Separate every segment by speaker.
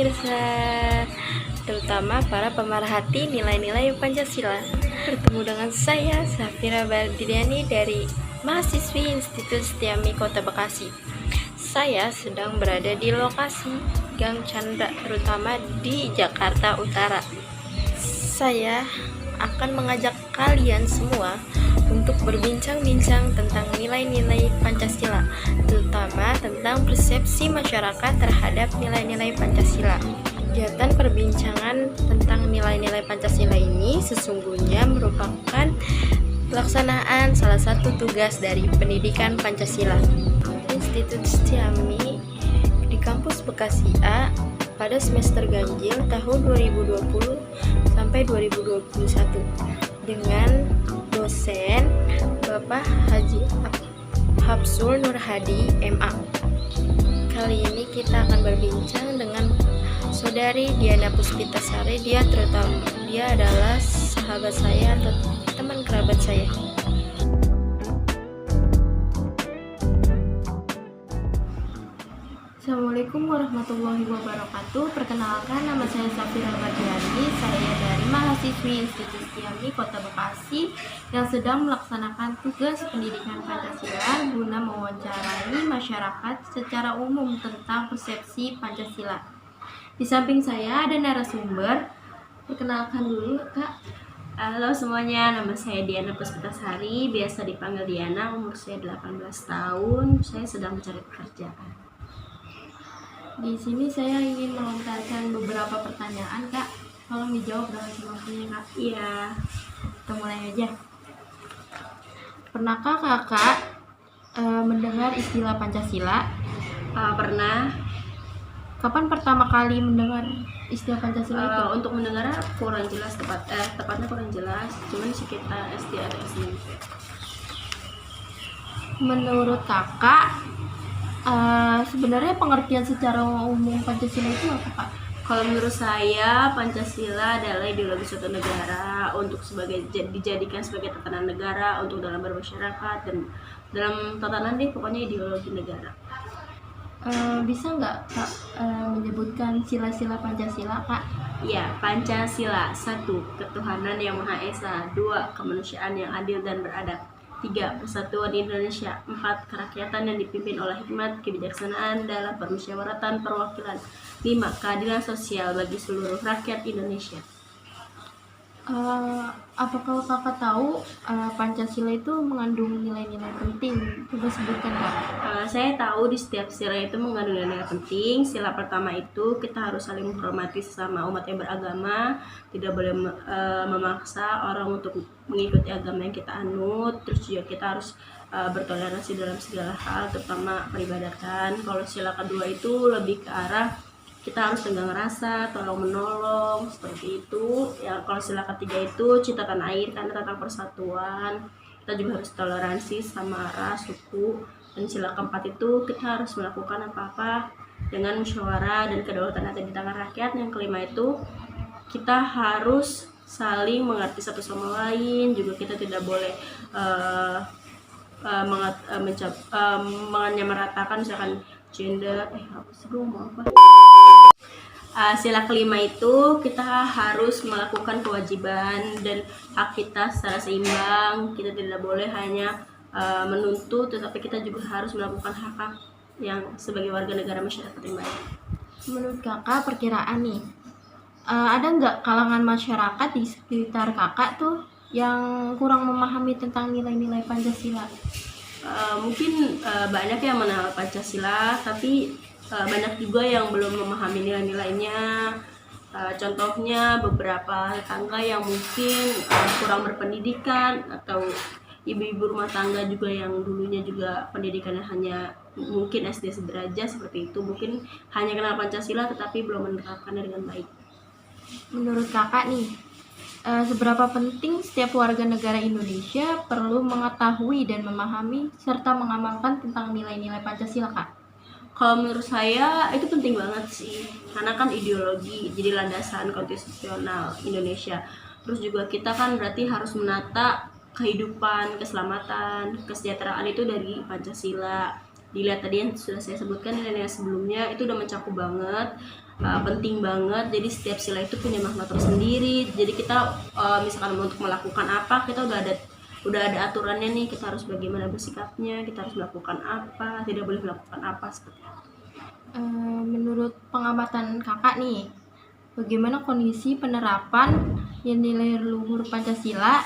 Speaker 1: pemirsa, terutama para pemerhati nilai-nilai Pancasila. Bertemu dengan saya, Safira Bardiriani dari mahasiswi Institut Setiami Kota Bekasi. Saya sedang berada di lokasi Gang Chandra, terutama di Jakarta Utara. Saya akan mengajak kalian semua untuk berbincang-bincang tentang nilai-nilai Pancasila, terutama tentang persepsi masyarakat terhadap nilai-nilai Pancasila. Kegiatan perbincangan tentang nilai-nilai Pancasila ini sesungguhnya merupakan pelaksanaan salah satu tugas dari pendidikan Pancasila. Institut Setiami di kampus Bekasi A pada semester ganjil tahun 2020 sampai 2021 dengan dosen Bapak Haji Hapsul Nur Hadi MA. Kali ini kita akan berbincang dengan Saudari Diana Puspitasari. Dia adalah sahabat saya atau teman kerabat saya. Assalamualaikum warahmatullahi wabarakatuh. Perkenalkan, nama saya Safira Bardiriani. Saya dari mahasiswi Institut Setiami Kota Bekasi yang sedang melaksanakan tugas pendidikan Pancasila guna mewawancarai masyarakat secara umum tentang persepsi Pancasila. Di samping saya ada narasumber. Perkenalkan dulu, Kak.
Speaker 2: Halo semuanya, nama saya Diana Puspitasari, biasa dipanggil Diana, umur saya 18 tahun, saya sedang mencari pekerjaan.
Speaker 1: Di sini saya ingin melontarkan beberapa pertanyaan, Kak. Tolong dijawab dalam waktunya, Kak.
Speaker 2: Iya.
Speaker 1: Kita mulai aja. Pernahkah Kakak mendengar istilah Pancasila?
Speaker 2: Pernah.
Speaker 1: Kapan pertama kali mendengar istilah Pancasila itu?
Speaker 2: Untuk mendengar kurang jelas, tepatnya kurang jelas, cuman sekitar SD atau SMP.
Speaker 1: Menurut Kakak, sebenarnya pengertian secara umum Pancasila itu apa, Pak?
Speaker 2: Kalau menurut saya, Pancasila adalah ideologi suatu negara untuk dijadikan sebagai tatanan negara untuk dalam bermasyarakat dan dalam tatanan pokoknya ideologi negara.
Speaker 1: Bisa nggak, Kak, menyebutkan sila-sila Pancasila, Kak?
Speaker 2: Ya, Pancasila. 1. Ketuhanan yang Maha Esa. 2. Kemanusiaan yang adil dan beradab. 3. Persatuan Indonesia. 4. Kerakyatan yang dipimpin oleh hikmat kebijaksanaan dalam permusyawaratan perwakilan. 5. Keadilan sosial bagi seluruh rakyat Indonesia.
Speaker 1: Apakah Kakak tahu Pancasila itu mengandung nilai-nilai penting? Coba sebutkan, Kak.
Speaker 2: Saya tahu di setiap sila itu mengandung nilai penting. Sila pertama itu kita harus saling menghormati sesama umat yang beragama, tidak boleh memaksa orang untuk mengikuti agama yang kita anut. Terus juga kita harus bertoleransi dalam segala hal, terutama peribadatan. Kalau sila kedua itu lebih ke arah kita harus tenggang rasa, tolong menolong, seperti itu. Ya, kalau sila ketiga itu cinta tanah air karena tentang persatuan. Kita juga harus toleransi sama ras, suku. Dan sila keempat itu kita harus melakukan apa-apa dengan musyawarah dan kedaulatan ada di tangan rakyat. Yang kelima itu kita harus saling mengerti satu sama lain. Juga kita tidak boleh menyamaratakan misalkan gender. Sila kelima itu kita harus melakukan kewajiban dan hak kita secara seimbang. Kita tidak boleh hanya menuntut, tetapi kita juga harus melakukan hak-hak yang sebagai warga negara masyarakat yang baik.
Speaker 1: Menurut Kakak, perkiraan nih, ada nggak kalangan masyarakat di sekitar Kakak tuh yang kurang memahami tentang nilai-nilai Pancasila?
Speaker 2: Mungkin banyak yang mengenal Pancasila, tapi banyak juga yang belum memahami nilai-nilainya. Contohnya beberapa tetangga yang mungkin kurang berpendidikan, atau ibu-ibu rumah tangga juga yang dulunya juga pendidikannya hanya mungkin SD sederajat seperti itu, mungkin hanya kenal Pancasila tetapi belum menerapkannya dengan baik.
Speaker 1: Menurut Kakak nih, seberapa penting setiap warga negara Indonesia perlu mengetahui dan memahami serta mengamalkan tentang nilai-nilai Pancasila, Kak?
Speaker 2: Kalau menurut saya itu penting banget sih, karena kan ideologi jadi landasan konstitusional Indonesia. Terus juga kita kan berarti harus menata kehidupan, keselamatan, kesejahteraan itu dari Pancasila. Dilihat tadi yang sudah saya sebutkan nilai-nilai sebelumnya itu udah mencakup banget penting banget. Jadi setiap sila itu punya makna tersendiri. Jadi kita misalkan untuk melakukan apa, kita udah ada aturannya nih, kita harus bagaimana bersikapnya, kita harus melakukan apa, tidak boleh melakukan apa, seperti itu.
Speaker 1: Menurut pengamatan kakak nih, bagaimana kondisi penerapan nilai luhur Pancasila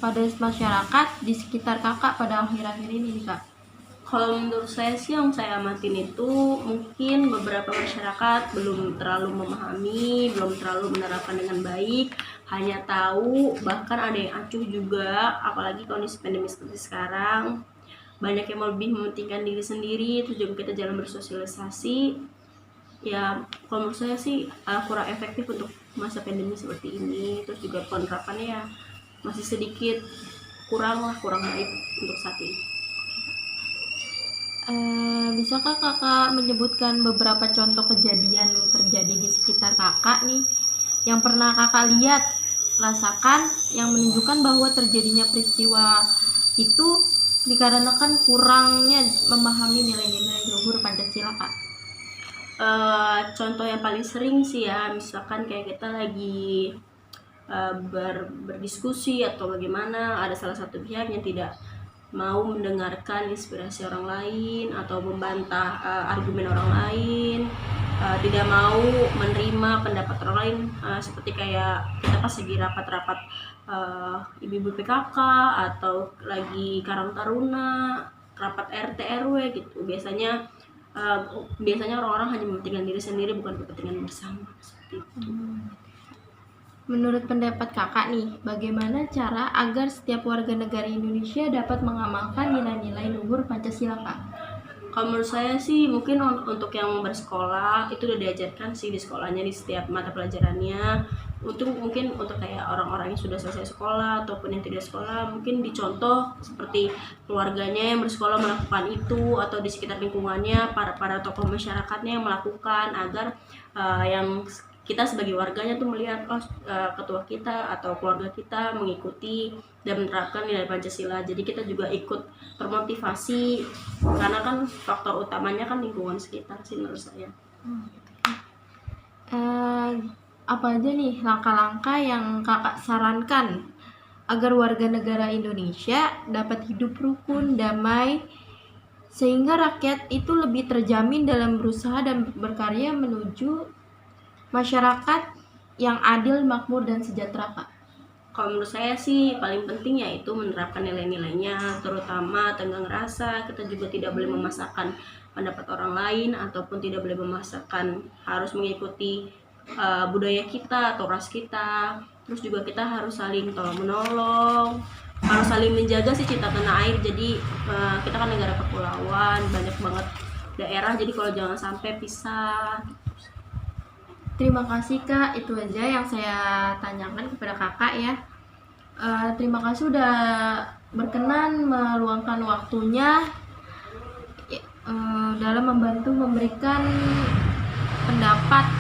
Speaker 1: pada masyarakat di sekitar kakak pada akhir-akhir ini nih kak?
Speaker 2: Kalau menurut saya sih yang saya amatin itu mungkin beberapa masyarakat belum terlalu memahami, belum terlalu menerapkan dengan baik, hanya tahu, bahkan ada yang acuh juga, apalagi kondisi pandemi seperti sekarang. Banyak yang lebih mementingkan diri sendiri, terus juga kita jarang bersosialisasi. Ya, kalau menurut saya sih kurang efektif untuk masa pandemi seperti ini. Terus juga penerapannya ya masih sedikit kurang baik untuk saat ini.
Speaker 1: Bisakah kakak menyebutkan beberapa contoh kejadian yang terjadi di sekitar kakak nih yang pernah kakak lihat, rasakan, yang menunjukkan bahwa terjadinya peristiwa itu dikarenakan kurangnya memahami nilai-nilai luhur Pancasila kak?
Speaker 2: Contoh yang paling sering sih ya, misalkan kayak kita lagi berdiskusi atau bagaimana, ada salah satu pihak yang tidak mau mendengarkan inspirasi orang lain atau membantah argumen orang lain, tidak mau menerima pendapat orang lain, seperti kayak kita pas lagi rapat-rapat ibu-ibu PKK atau lagi Karang Taruna, rapat RT RW gitu. Biasanya orang-orang hanya mementingkan diri sendiri, bukan kepentingan bersama, seperti itu.
Speaker 1: Menurut pendapat kakak nih, bagaimana cara agar setiap warga negara Indonesia dapat mengamalkan nilai-nilai luhur Pancasila kak?
Speaker 2: Kalau menurut saya sih mungkin untuk yang bersekolah itu udah diajarkan sih di sekolahnya, di setiap mata pelajarannya. Mungkin untuk kayak orang-orang yang sudah selesai sekolah ataupun yang tidak sekolah, mungkin dicontoh seperti keluarganya yang bersekolah melakukan itu, atau di sekitar lingkungannya para tokoh masyarakatnya yang melakukan, agar yang kita sebagai warganya tuh melihat ketua kita atau keluarga kita mengikuti dan menerapkan nilai Pancasila. Jadi kita juga ikut termotivasi, karena kan faktor utamanya kan lingkungan sekitar sih menurut saya.
Speaker 1: Apa aja nih langkah-langkah yang kakak sarankan agar warga negara Indonesia dapat hidup rukun, damai, sehingga rakyat itu lebih terjamin dalam berusaha dan berkarya menuju masyarakat yang adil, makmur, dan sejahtera kak?
Speaker 2: Kalau menurut saya sih paling penting yaitu menerapkan nilai-nilainya, terutama tenggang rasa. Kita juga tidak boleh memaksakan pendapat orang lain, ataupun tidak boleh memaksakan harus mengikuti budaya kita atau ras kita. Terus juga kita harus saling tolong menolong, harus saling menjaga sih cinta tanah air. Jadi kita kan negara kepulauan, banyak banget daerah, jadi kalau jangan sampai pisah.
Speaker 1: Terima kasih kak, itu aja yang saya tanyakan kepada kakak ya. Terima kasih udah berkenan meluangkan waktunya dalam membantu memberikan pendapat